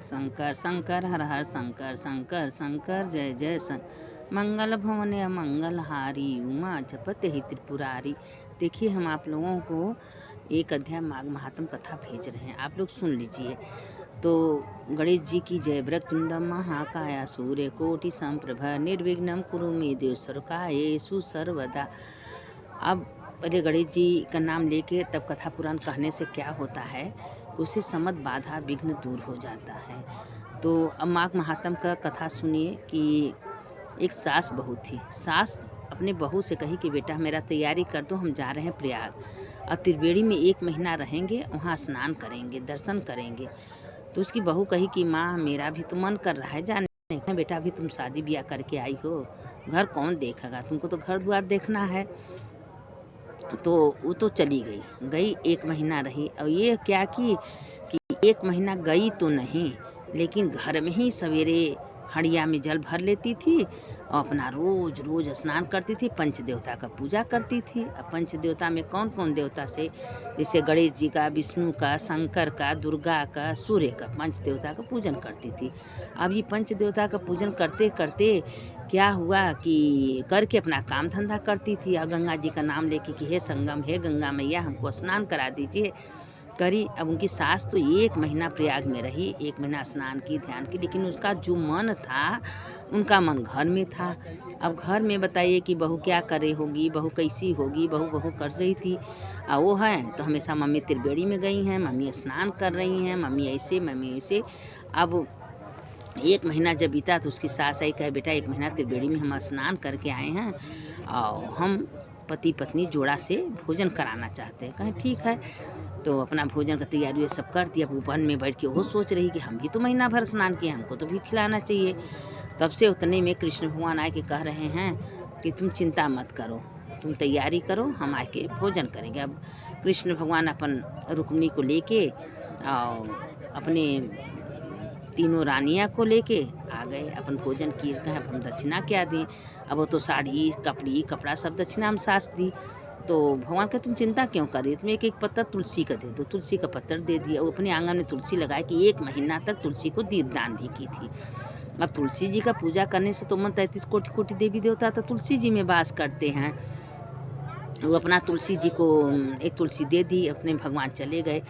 शंकर शंकर हर हर शंकर शंकर शंकर जय जय शंकर मंगल भवन मंगल हारी उमा जपत ही त्रिपुरारी। देखिए हम आप लोगों को एक अध्याय माघ महात्म कथा भेज रहे हैं, आप लोग सुन लीजिए। तो गणेश जी की जय। वक्रतुंडम महाकाय सूर्य कोटि संप्रभ निर्विघ्नं कुरु मे देव सर्वकार्येषु सर्वदा। अब पहले गणेश जी का नाम लेके तब कथा पुराण कहने से क्या होता है, उससे समत बाधा विघ्न दूर हो जाता है। तो अब माघ महात्म का कथा सुनिए कि एक सास बहू थी। सास अपने बहू से कही कि बेटा मेरा तैयारी कर दो, हम जा रहे हैं प्रयाग और त्रिवेणी में 1 महीना रहेंगे, वहाँ स्नान करेंगे, दर्शन करेंगे। तो उसकी बहू कही कि माँ मेरा भी तो मन कर रहा है जाने का। बेटा अभी तुम शादी ब्याह करके आई हो, घर कौन देखेगा, तुमको तो घर द्वार देखना है। तो वो तो चली गई 1 महीना रही। और ये क्या कि 1 महीना गई तो नहीं, लेकिन घर में ही सवेरे हड़िया में जल भर लेती थी और अपना रोज स्नान करती थी, पंच देवता का पूजा करती थी। अब पंच देवता में कौन कौन देवता से, जैसे गणेश जी का, विष्णु का, शंकर का, दुर्गा का, सूर्य का, पंच देवता का पूजन करती थी। अब ये पंच देवता का पूजन करते करते क्या हुआ कि करके अपना काम धंधा करती थी और गंगा जी का नाम लेके कि हे संगम, हे गंगा मैया हमको स्नान करा दीजिए, करी। अब उनकी सास तो 1 महीना प्रयाग में रही, 1 महीना स्नान की, ध्यान की, लेकिन उसका जो मन था, उनका मन घर में था। अब घर में बताइए कि बहू क्या करे होगी, बहू कैसी होगी, बहू कर रही थी। और वो है तो हमेशा मम्मी त्रिवेणी में गई हैं, मम्मी स्नान कर रही हैं, मम्मी ऐसे मम्मी ऐसे। अब 1 महीना जब बीता तो उसकी सास आई, कहे बेटा 1 महीना त्रिवेणी में हम स्नान करके आए हैं और हम पति पत्नी जोड़ा से भोजन कराना चाहते हैं। कहें ठीक है। तो अपना भोजन का तैयारी सब कर दिया। अब वन में बैठ के वो सोच रही कि हम भी तो महीना भर स्नान किए, हमको तो भी खिलाना चाहिए। तब से उतने में कृष्ण भगवान आए के कह रहे हैं कि तुम चिंता मत करो, तुम तैयारी करो, हम आके भोजन करेंगे। अब कृष्ण भगवान अपन रुक्मिणी को लेके और अपने तीनों रानियाँ को लेके आ गए, अपन भोजन किए। कहें अब हम दक्षिणा क्या दें, अब वो तो साड़ी कपड़ा सब दक्षिणा हम सास दी। तो भगवान का तुम चिंता क्यों कर रही हो, तुम एक पत्ता तुलसी का दे दो। तुलसी का पत्तर दे दिया। वो अपने आंगन में तुलसी लगाए कि 1 महीना तक तुलसी को दीपदान भी की थी। अब तुलसी जी का पूजा करने से तो मन 33 कोटि कोटि देवी देवता तो तुलसी जी में वास करते हैं। वो अपना तुलसी जी को एक तुलसी दे दी, अपने भगवान चले गए।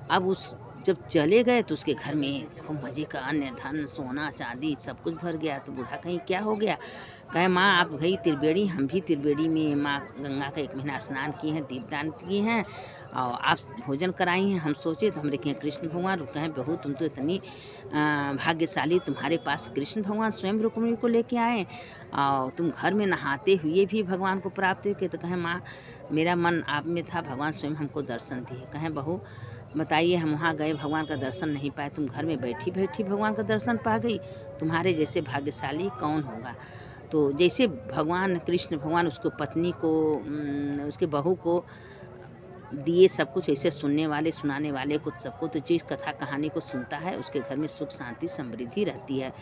अब उस जब चले गए तो उसके घर में खूब मज़े का अन्न धन सोना चांदी सब कुछ भर गया। तो बूढ़ा कहीं क्या हो गया, कहे माँ आप गई त्रिवेणी, हम भी त्रिवेणी में माँ गंगा का 1 महीना स्नान किए हैं, दीपदान किए हैं और आप भोजन कराई हैं। हम सोचे तो हम देखें कृष्ण भगवान। कहें बहू तुम तो इतनी भाग्यशाली, तुम्हारे पास कृष्ण भगवान स्वयं रुक्मिणी को लेके आए और तुम घर में नहाते हुए भी भगवान को प्राप्त हुए। तो कहें माँ मेरा मन आप में था, भगवान स्वयं हमको दर्शन दिए। कहें बहू बताइए हम वहाँ गए, भगवान का दर्शन नहीं पाए, तुम घर में बैठी बैठी भगवान का दर्शन पा गई, तुम्हारे जैसे भाग्यशाली कौन होगा। तो जैसे भगवान कृष्ण भगवान उसको पत्नी को उसके बहू को दिए सब कुछ, ऐसे सुनने वाले सुनाने वाले को सबको, तो जिस कथा कहानी को सुनता है उसके घर में सुख शांति समृद्धि रहती है।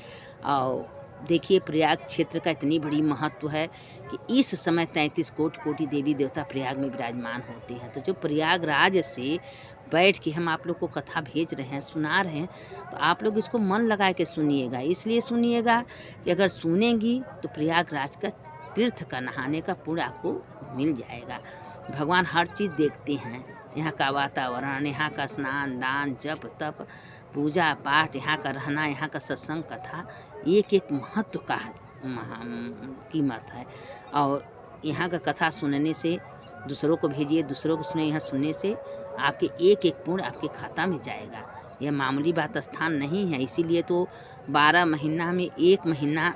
और देखिए प्रयाग क्षेत्र का इतनी बड़ी महत्व है कि इस समय 33 कोटि देवी देवता प्रयाग में विराजमान होते हैं। तो जो प्रयागराज से बैठ के हम आप लोग को कथा भेज रहे हैं, सुना रहे हैं, तो आप लोग इसको मन लगा के सुनिएगा। इसलिए सुनिएगा कि अगर सुनेंगी तो प्रयागराज का तीर्थ का नहाने का पुण्य आपको मिल जाएगा। भगवान हर चीज़ देखते हैं, यहाँ का वातावरण, यहाँ का स्नान दान जप तप पूजा पाठ, यहाँ का रहना, यहाँ का सत्संग कथा, एक महत्व का कीमत है। और यहाँ का कथा सुनने से दूसरों को भेजिए, दूसरों को सुने। यहाँ सुनने से आपके एक पुण्य आपके खाता में जाएगा। यह मामूली बात स्थान नहीं है। इसीलिए तो 12 महीना में 1 महीना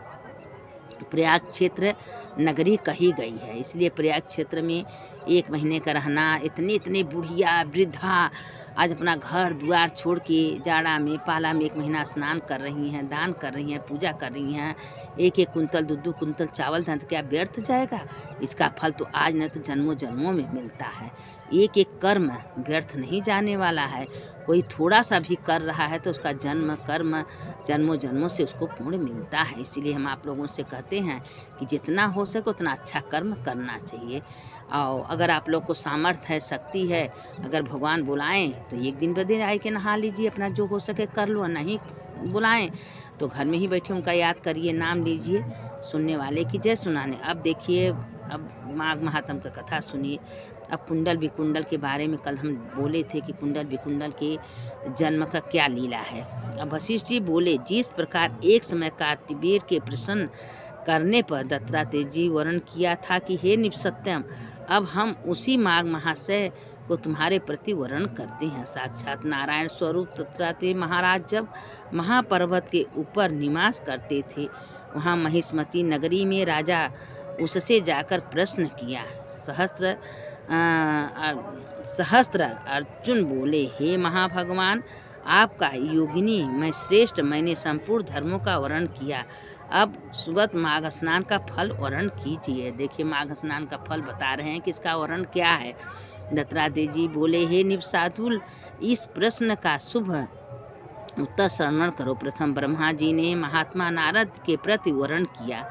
प्रयाग क्षेत्र नगरी कही गई है। इसलिए प्रयाग क्षेत्र में 1 महीने का रहना, इतने बुढ़िया वृद्धा आज अपना घर द्वार छोड़ के जाड़ा में पाला में 1 महीना स्नान कर रही हैं, दान कर रही हैं, पूजा कर रही हैं। 1 कुंतल 2 कुंतल चावल धन क्या व्यर्थ जाएगा। इसका फल तो आज न तो जन्मों जन्मों में मिलता है। एक कर्म व्यर्थ नहीं जाने वाला है। कोई थोड़ा सा भी कर रहा है तो उसका कर्म जन्मों जन्मों से उसको पुण्य मिलता है। इसीलिए हम आप लोगों से कहते हैं कि जितना हो सके उतना अच्छा कर्म करना चाहिए। और अगर आप लोग को सामर्थ्य है, शक्ति है, अगर भगवान बुलाएं तो 1 दिन ब दिन आए के नहा लीजिए, अपना जो हो सके कर लो, नहीं बुलाएं तो घर में ही बैठे उनका याद करिए, नाम लीजिए, सुनने वाले की जय सुनाने। अब देखिए, अब माघ महात्म का कथा सुनिए। अब कुंडल विकुंडल के बारे में कल हम बोले थे कि कुंडल विकुंडल के जन्म का क्या लीला है। अब वशिष्ठ जी बोले, जिस प्रकार एक समय कार्तिवीर के प्रसन्न करने पर दत्तात्रेय जी वर्ण किया था कि हे निपसत्यम, अब हम उसी माघ महाशय को तुम्हारे प्रति वर्ण करते हैं। साक्षात नारायण स्वरूप दत्तात्रेय महाराज जब महापर्वत के ऊपर निवास करते थे, वहाँ महिष्मती नगरी में राजा उससे जाकर प्रश्न किया। सहस्त्र अर्जुन बोले, हे महाभगवान, आपका योगिनी मैं श्रेष्ठ, मैंने संपूर्ण धर्मों का वर्ण किया। अब सुबह माघ स्नान का फल वर्ण कीजिए। देखिए, माघ स्नान का फल बता रहे हैं कि इसका वर्ण क्या है। दत्तात्रेय जी बोले, हे निपसातुल, इस प्रश्न का शुभ उत्तर श्रवण करो। प्रथम ब्रह्मा जी ने महात्मा नारद के प्रति वर्ण किया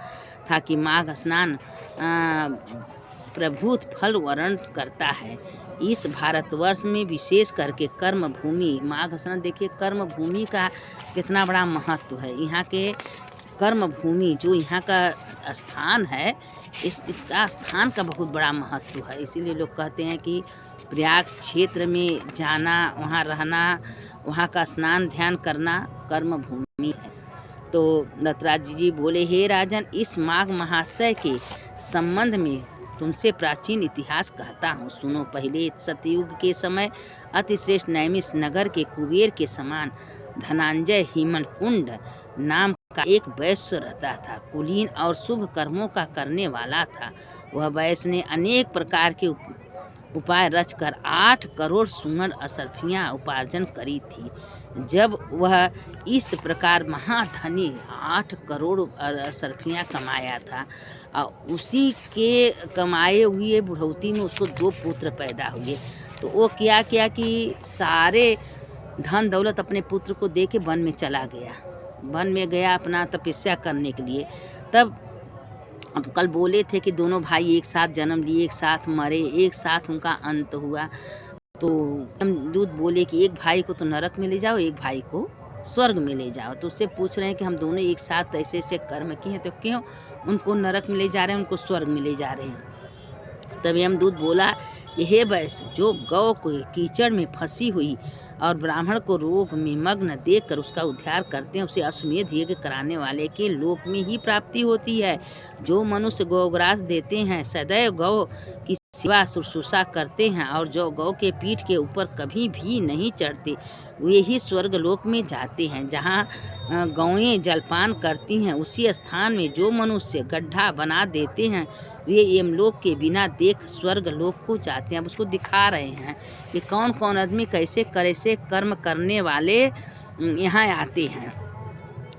था कि माघ स्नान प्रभुत फल वर्ण करता है। इस भारतवर्ष में विशेष करके कर्म भूमि माघ स्नान, देखिए कर्म भूमि का कितना बड़ा महत्व है। यहाँ के कर्म भूमि जो यहाँ का स्थान है, इसका स्थान का बहुत बड़ा महत्व है। इसीलिए लोग कहते हैं कि प्रयाग क्षेत्र में जाना, वहाँ रहना, वहाँ का स्नान ध्यान करना कर्म भूमि है। तो दत्तात्रेय जी बोले, हे राजन, इस माघ महाशय के संबंध में तुमसे प्राचीन इतिहास कहता हूँ, सुनो। पहले सतयुग के समय अतिश्रेष्ठ नैमिष नगर के कुबेर के समान धनंजय हिमकुंड नाम का एक वैश्य रहता था। कुलीन और शुभ कर्मों का करने वाला था। वह वैश्य ने अनेक प्रकार के उपाय रचकर 8 करोड़ सुवर्ण असरफियाँ उपार्जन करी थी। जब वह इस प्रकार महाधनी 8 करोड़ असरफियाँ कमाया था, उसी के कमाए हुए बुढ़ौती में उसको 2 पुत्र पैदा हुए। तो वो क्या किया कि सारे धन दौलत अपने पुत्र को दे के वन में चला गया। वन में गया अपना तपस्या करने के लिए। तब अब कल बोले थे कि दोनों भाई एक साथ जन्म लिए, एक साथ मरे, एक साथ उनका अंत हुआ। तो दूत बोले कि एक भाई को तो नरक में ले जाओ, एक भाई को स्वर्ग में ले जाओ। तो उससे पूछ रहे हैं कि हम दोनों एक साथ ऐसे ऐसे कर्म किए हैं, तो क्यों उनको नरक में ले जा रहे हैं, उनको स्वर्ग में ले जा रहे हैं। तब यमदूत बोला, हे वैश्य, जो गौ को कीचड़ में फंसी हुई और ब्राह्मण को रोग में मग्न देखकर उसका उद्धार करते हैं, उसे अश्वमेध यज्ञ कराने वाले के लोक में ही प्राप्ति होती है। जो मनुष्य गौग्रास देते हैं, सदैव गौ की सेवा शुश्रूषा करते हैं और जो गौ के पीठ के ऊपर कभी भी नहीं चढ़ते, वे ही स्वर्ग लोक में जाते हैं। जहाँ गौएं जलपान करती हैं, उसी स्थान में जो मनुष्य गड्ढा बना देते हैं, वे यमलोक के बिना देख स्वर्ग लोक को जाते हैं। अब उसको दिखा रहे हैं कि कौन कौन आदमी कैसे कैसे कर्म करने वाले यहाँ आते हैं,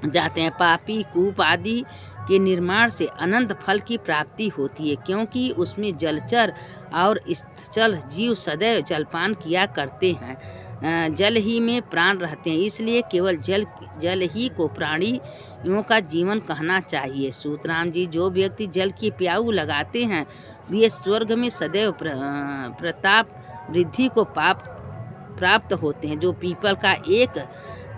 जाते हैं। पापी कूप आदि के निर्माण से अनंत फल की प्राप्ति होती है, क्योंकि उसमें जलचर और स्थल जीव सदैव जलपान किया करते हैं। जल ही में प्राण रहते हैं, इसलिए केवल जल ही को प्राणियों का जीवन कहना चाहिए। सूतराम जी, जो व्यक्ति जल की प्याऊ लगाते हैं, वे स्वर्ग में सदैव प्रताप वृद्धि को प्राप्त होते हैं। जो पीपल का एक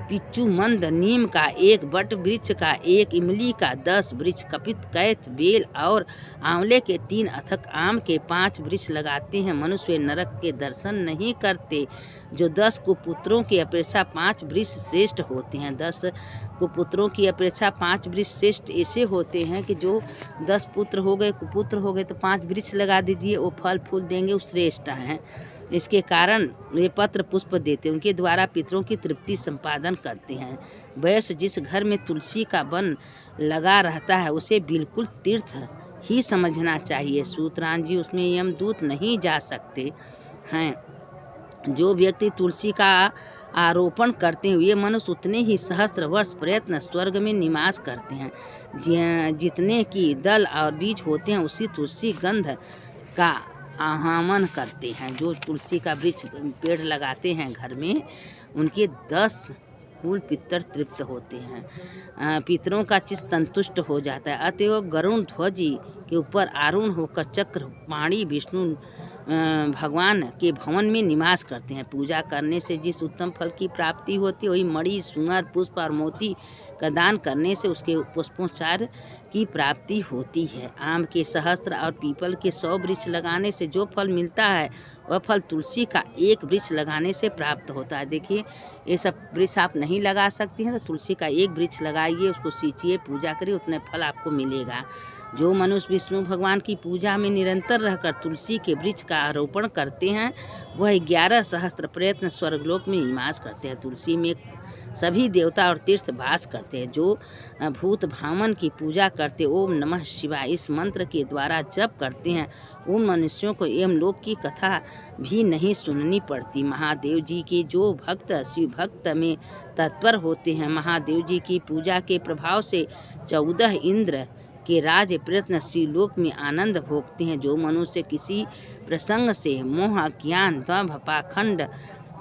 पिच्चू मंद, नीम का एक, बट वृक्ष का एक, इमली का 10 वृक्ष, कपित, कैथ, बेल और आंवले के 3, अथक आम के 5 वृक्ष लगाते हैं, मनुष्य नरक के दर्शन नहीं करते। जो 10 कुपुत्रों की अपेक्षा 5 वृक्ष श्रेष्ठ होते हैं। 10 कुपुत्रों की अपेक्षा 5 वृक्ष श्रेष्ठ ऐसे होते हैं कि जो 10 पुत्र हो गए, कुपुत्र हो गए, तो 5 वृक्ष लगा दीजिए, वो फल फूल देंगे, वो श्रेष्ठ हैं। इसके कारण वे पत्र पुष्प देते, उनके द्वारा पितरों की तृप्ति संपादन करते हैं। वैश्य जिस घर में तुलसी का वन लगा रहता है, उसे बिल्कुल तीर्थ ही समझना चाहिए। सूतराम जी, उसमें यमदूत नहीं जा सकते हैं। जो व्यक्ति तुलसी का आरोपण करते हैं, ये मनुष्य उतने ही सहस्त्र वर्ष प्रयत्न स्वर्ग में निवास करते हैं। जितने की दल और बीज होते हैं, उसी तुलसी गंध का आह्वान करते हैं। जो तुलसी का वृक्ष पेड़ लगाते हैं घर में, उनके 10 कुल पितर तृप्त होते हैं, पितरों का चित्त संतुष्ट हो जाता है। अतएव गरुण ध्वज के ऊपर आरूढ़ होकर चक्र पाणी विष्णु भगवान के भवन में निवास करते हैं। पूजा करने से जिस उत्तम फल की प्राप्ति होती है वही मणि, सुनर, पुष्प और मोती का दान करने से उसके पुष्पोच्चार की प्राप्ति होती है। आम के सहस्त्र और पीपल के 100 वृक्ष लगाने से जो फल मिलता है वह फल तुलसी का 1 वृक्ष लगाने से प्राप्त होता है। देखिए, ये सब वृक्ष आप नहीं लगा सकती हैं तो तुलसी का 1 वृक्ष लगाइए, उसको सींचिए, पूजा करिए, उतने फल आपको मिलेगा। जो मनुष्य विष्णु भगवान की पूजा में निरंतर रहकर तुलसी के वृक्ष का आरोपण करते हैं वह 11 सहस्त्र प्रयत्न स्वर्गलोक में निवास करते हैं। तुलसी में सभी देवता और तीर्थ वास करते हैं। जो भूत भामन की पूजा करते ओम नमः शिवाय इस मंत्र के द्वारा जप करते हैं उन मनुष्यों को यमलोक की कथा भी नहीं सुननी पड़ती। महादेव जी के जो भक्त शिव भक्त में तत्पर होते हैं, महादेव जी की पूजा के प्रभाव से 14 इंद्र के राज प्रयत्न शिवलोक में आनंद भोगते हैं। जो मनुष्य किसी प्रसंग से मोह, अज्ञान, दंभ, पाखंड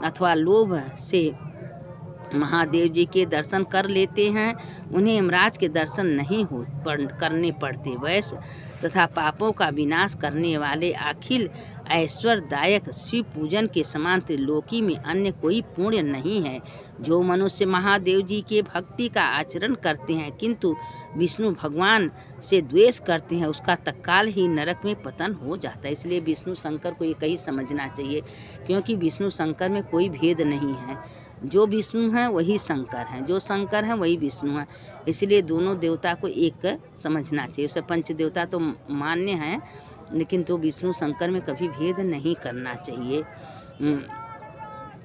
अथवा लोभ से महादेव जी के दर्शन कर लेते हैं उन्हें यमराज के दर्शन नहीं करने पड़ते। वैश्य तथा पापों का विनाश करने वाले अखिल ऐश्वर्यदायक शिव पूजन के समान त्रिलोकी में अन्य कोई पुण्य नहीं है। जो मनुष्य महादेव जी के भक्ति का आचरण करते हैं किंतु विष्णु भगवान से द्वेष करते हैं उसका तत्काल ही नरक में पतन हो जाता है। इसलिए विष्णु शंकर को एक ही समझना चाहिए, क्योंकि विष्णु शंकर में कोई भेद नहीं है। जो विष्णु हैं वही शंकर हैं, जो शंकर हैं वही विष्णु हैं। इसलिए दोनों देवता को एक समझना चाहिए। उसे पंच देवता तो मान्य हैं, लेकिन तो विष्णु शंकर में कभी भेद नहीं करना चाहिए।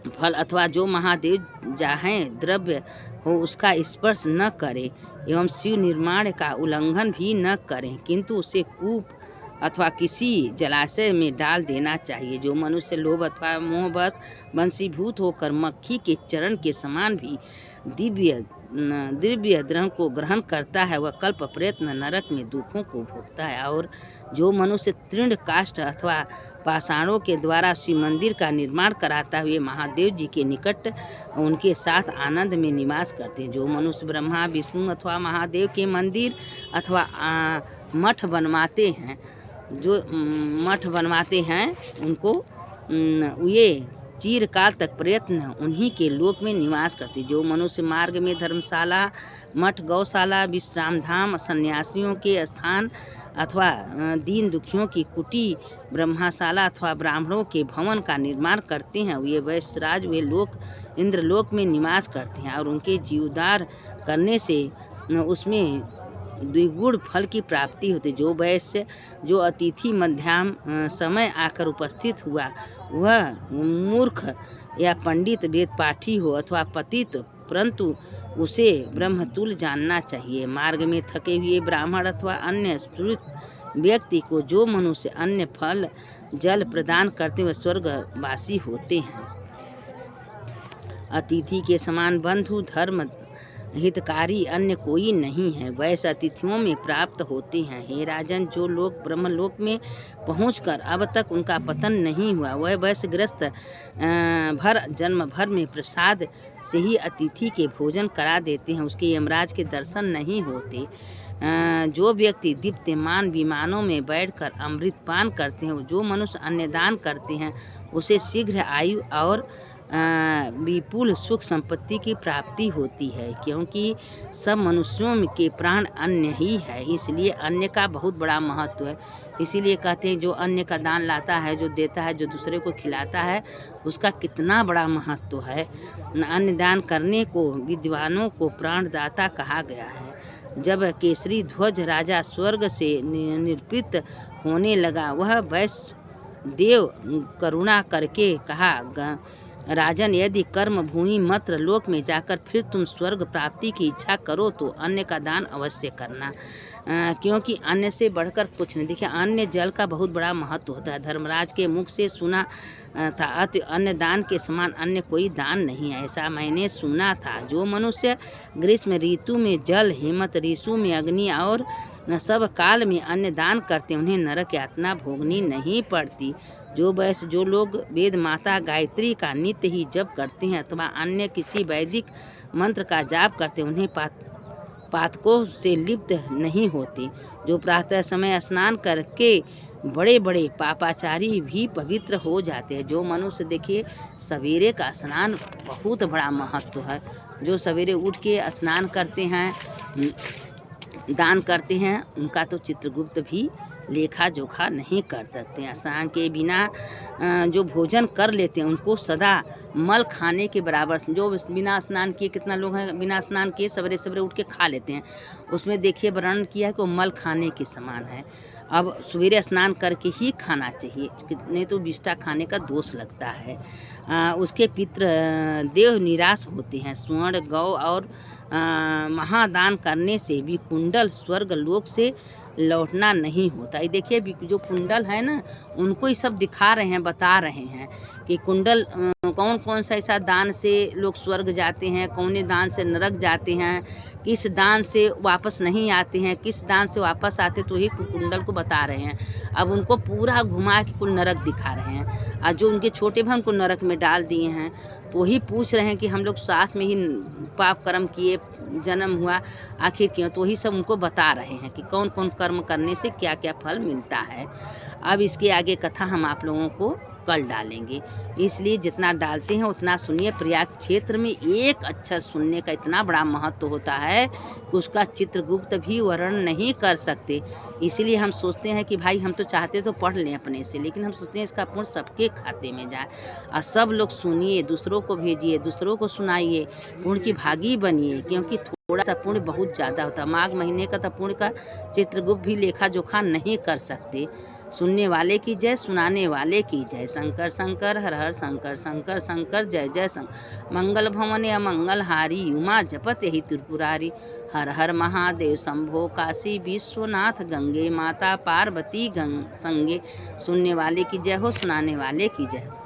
फल अथवा जो महादेव चाहें द्रव्य हो उसका स्पर्श न करें एवं शिव निर्माण का उल्लंघन भी न करें, किंतु उसे कूप अथवा किसी जलाशय में डाल देना चाहिए। जो मनुष्य लोभ अथवा मोहवश वंशीभूत होकर मक्खी के चरण के समान भी दिव्य द्रव्य को ग्रहण करता है वह कल्प प्रयत्न नरक में दुखों को भोगता है। और जो मनुष्य तृण काष्ठ अथवा पाषाणों के द्वारा शिव मंदिर का निर्माण कराता हुए महादेव जी के निकट उनके साथ आनंद में निवास करते हैं। जो मनुष्य ब्रह्मा विष्णु अथवा महादेव के मंदिर अथवा मठ बनवाते हैं उनको ये चिरकाल तक प्रयत्न उन्हीं के लोक में निवास करते। जो मनुष्य मार्ग में धर्मशाला, मठ, गौशाला, विश्राम धाम, सन्यासियों के स्थान अथवा दीन दुखियों की कुटी, ब्रह्मशाला अथवा ब्राह्मणों के भवन का निर्माण करते हैं वे वैश्यराज वे लोक इंद्रलोक में निवास करते हैं और उनके जीवदार करने से उसमें द्विगुण फल की प्राप्ति होती। जो वैश्य जो अतिथि मध्याह्न समय आकर उपस्थित हुआ वह मूर्ख या पंडित वेद पाठी हो अथवा पतित, परंतु उसे ब्रह्मतुल्य जानना चाहिए। मार्ग में थके हुए ब्राह्मण अथवा अन्य सुरत व्यक्ति को जो मनुष्य अन्य फल जल प्रदान करते हुए स्वर्गवासी होते हैं। अतिथि के समान बंधु धर्म हितकारी अन्य कोई नहीं है, वैसे अतिथियों में प्राप्त होते हैं। हे राजन, जो लोग ब्रह्मलोक में पहुंचकर अब तक उनका पतन नहीं हुआ वह वैश्यग्रस्त जन्म भर में प्रसाद से ही अतिथि के भोजन करा देते हैं, उसके यमराज के दर्शन नहीं होते। जो व्यक्ति दीप्यमान विमानों में बैठकर अमृतपान करते हैं, जो मनुष्य अन्नदान करते हैं उसे शीघ्र आयु और विपुल सुख संपत्ति की प्राप्ति होती है, क्योंकि सब मनुष्यों के प्राण अन्न ही है, इसलिए अन्न का बहुत बड़ा महत्व है। इसीलिए कहते हैं जो अन्न का दान लाता है, जो देता है, जो दूसरे को खिलाता है, उसका कितना बड़ा महत्व है। अन्न दान करने को विद्वानों को प्राणदाता कहा गया है। जब केसरी ध्वज राजा स्वर्ग से निर्पित होने लगा वह वैश्य देव करुणा करके कहा, राजन, यदि कर्म भूमि मत्र लोक में जाकर फिर तुम स्वर्ग प्राप्ति की इच्छा करो तो अन्न का दान अवश्य करना, क्योंकि अन्न से बढ़कर कुछ नहीं। देखिए, अन्न जल का बहुत बड़ा महत्व होता है। धर्मराज के मुख से सुना था, अति अन्न दान के समान अन्य कोई दान नहीं है, ऐसा मैंने सुना था। जो मनुष्य ग्रीष्म ऋतु में जल, हेमंत ऋतु में अग्नि और सब काल में अन्न दान करते उन्हें नरक यातना भोगनी नहीं पड़ती। जो लोग वेद माता गायत्री का नित्य ही जप करते हैं अथवा अन्य किसी वैदिक मंत्र का जाप करते उन्हें पातकों से लिप्त नहीं होते। जो प्रातः समय स्नान करके बड़े बड़े पापाचारी भी पवित्र हो जाते हैं। जो मनुष्य देखिए सवेरे का स्नान बहुत बड़ा महत्व है। जो सवेरे उठ के स्नान करते हैं, दान करते हैं, उनका तो चित्रगुप्त भी लेखा जोखा नहीं कर सकते। स्नान के बिना जो भोजन कर लेते हैं उनको सदा मल खाने के बराबर। जो बिना स्नान किए, कितना लोग हैं बिना स्नान किए सवेरे सवेरे उठ के खा लेते हैं, उसमें देखिए वर्णन किया है कि वो मल खाने के समान है। अब सवेरे स्नान करके ही खाना चाहिए, नहीं तो विष्ठा खाने का दोष लगता है। उसके पितृ देव निराश होते हैं। स्वर्ण गौ और महादान करने से भी कुंडल स्वर्ग लोक से लौटना नहीं होता। ये देखिए जो कुंडल है ना, उनको ही सब दिखा रहे हैं, बता रहे हैं कि कुंडल कौन कौन सा ऐसा दान से लोग स्वर्ग जाते हैं, कौन दान से नरक जाते हैं, किस दान से वापस नहीं आते हैं, किस दान से वापस आते, तो ही कुंडल को बता रहे हैं। अब उनको पूरा घुमा के कुल नरक दिखा रहे हैं। और जो उनके छोटे भाई उनको नरक में डाल दिए हैं, तो वही पूछ रहे हैं कि हम लोग साथ में ही पाप कर्म किए, जन्म हुआ आखिर क्यों, तो वही सब उनको बता रहे हैं कि कौन कौन कर्म करने से क्या क्या फल मिलता है। अब इसके आगे कथा हम आप लोगों को कल डालेंगे, इसलिए जितना डालते हैं उतना सुनिए। प्रयाग क्षेत्र में एक अक्षर सुनने का इतना बड़ा महत्व होता है कि उसका चित्रगुप्त भी वर्णन नहीं कर सकते। इसीलिए हम सोचते हैं कि भाई हम तो चाहते तो पढ़ लें अपने से, लेकिन हम सोचते हैं इसका पुण्य सबके खाते में जाए और सब लोग सुनिए, दूसरों को भेजिए, दूसरों को सुनाइए, पुण्य की भागी बनिए। क्योंकि थोड़ा सा पुण्य बहुत ज़्यादा होता है। माघ महीने का तो पुण्य का चित्रगुप्त भी लेखा जोखा नहीं कर सकते। सुनने वाले की जय, सुनाने वाले की जय। शंकर शंकर हर हर शंकर, शंकर शंकर जय जय शंकर। मंगल भवन अमंगल हारी, उमा जपत यही त्रिपुरारी। हर हर महादेव शंभो, काशी विश्वनाथ गंगे, माता पार्वती संगे। सुनने वाले की जय हो, सुनाने वाले की जय हो।